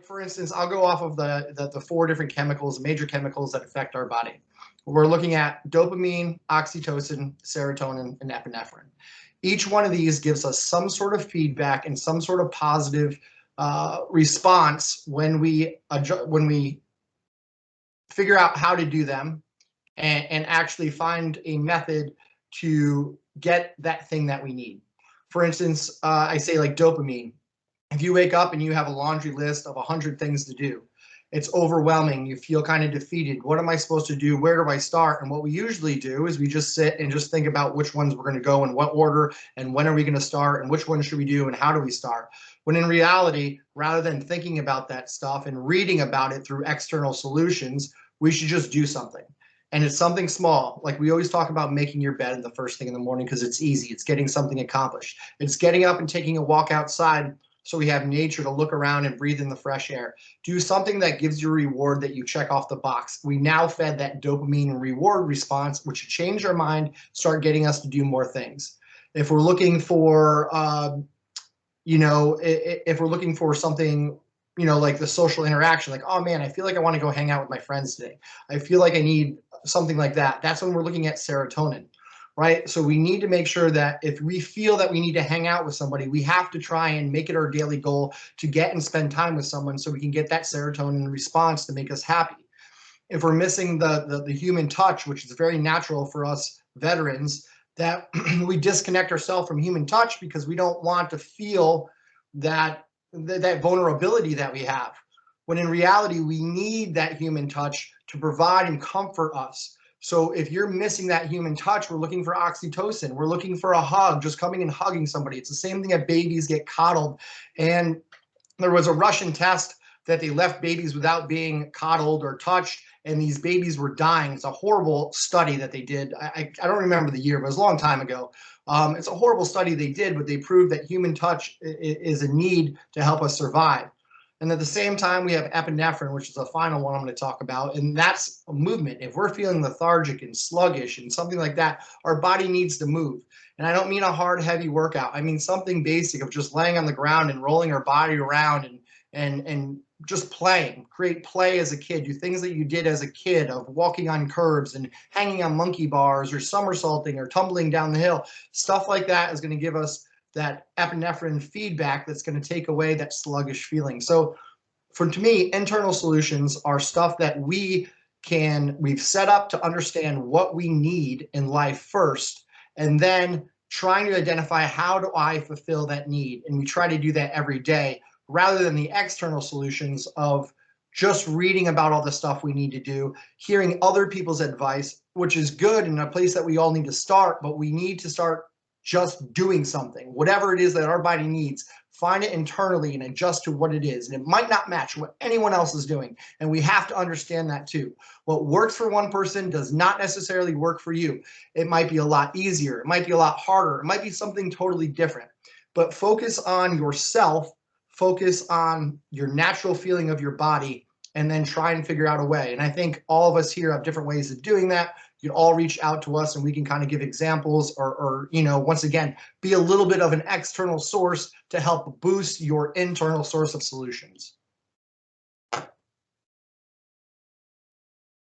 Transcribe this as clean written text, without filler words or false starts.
For instance, I'll go off of the four different chemicals, major chemicals that affect our body. We're looking at dopamine, oxytocin, serotonin, and epinephrine. Each one of these gives us some sort of feedback and some sort of positive response when we figure out how to do them and actually find a method to get that thing that we need. For instance, I say like dopamine. If you wake up and you have a laundry list of 100 things to do, it's overwhelming. You feel kind of defeated. What am I supposed to do? Where do I start? And what we usually do is we just sit and just think about which ones we're going to go in what order and when are we going to start and which one should we do and how do we start? When in reality, rather than thinking about that stuff and reading about it through external solutions, we should just do something. And it's something small. Like we always talk about making your bed the first thing in the morning because it's easy. It's getting something accomplished. It's getting up and taking a walk outside so we have nature to look around and breathe in the fresh air. Do something that gives you a reward that you check off the box. We now fed that dopamine reward response, which should change our mind, start getting us to do more things. If we're looking for, if we're looking for something, like the social interaction, like, oh man, I feel like I want to go hang out with my friends today. I feel like I need something like that. That's when we're looking at serotonin. Right? So we need to make sure that if we feel that we need to hang out with somebody, we have to try and make it our daily goal to get and spend time with someone so we can get that serotonin response to make us happy. If we're missing the human touch, which is very natural for us veterans, that we disconnect ourselves from human touch because we don't want to feel that vulnerability that we have. When in reality, we need that human touch to provide and comfort us. So if you're missing that human touch, we're looking for oxytocin. We're looking for a hug, just coming and hugging somebody. It's the same thing that babies get coddled. And there was a Russian test that they left babies without being coddled or touched, and these babies were dying. It's a horrible study that they did. I don't remember the year, but it was a long time ago. It's a horrible study they did, but they proved that human touch is a need to help us survive. And at the same time, we have epinephrine, which is the final one I'm going to talk about. And that's a movement. If we're feeling lethargic and sluggish and something like that, our body needs to move. And I don't mean a hard, heavy workout. I mean something basic of just laying on the ground and rolling our body around and just playing. Create play as a kid. Do things that you did as a kid of walking on curbs and hanging on monkey bars or somersaulting or tumbling down the hill. Stuff like that is going to give us that epinephrine feedback that's going to take away that sluggish feeling. So to me, internal solutions are stuff that we've set up to understand what we need in life first, and then trying to identify how do I fulfill that need. And we try to do that every day rather than the external solutions of just reading about all the stuff we need to do, hearing other people's advice, which is good and a place that we all need to start, but we need to start just doing something, whatever it is that our body needs, find it internally and adjust to what it is. And it might not match what anyone else is doing. And we have to understand that too. What works for one person does not necessarily work for you. It might be a lot easier. It might be a lot harder. It might be something totally different. But focus on yourself, focus on your natural feeling of your body, and then try and figure out a way. And I think all of us here have different ways of doing that. You can all reach out to us and we can kind of give examples or once again, be a little bit of an external source to help boost your internal source of solutions.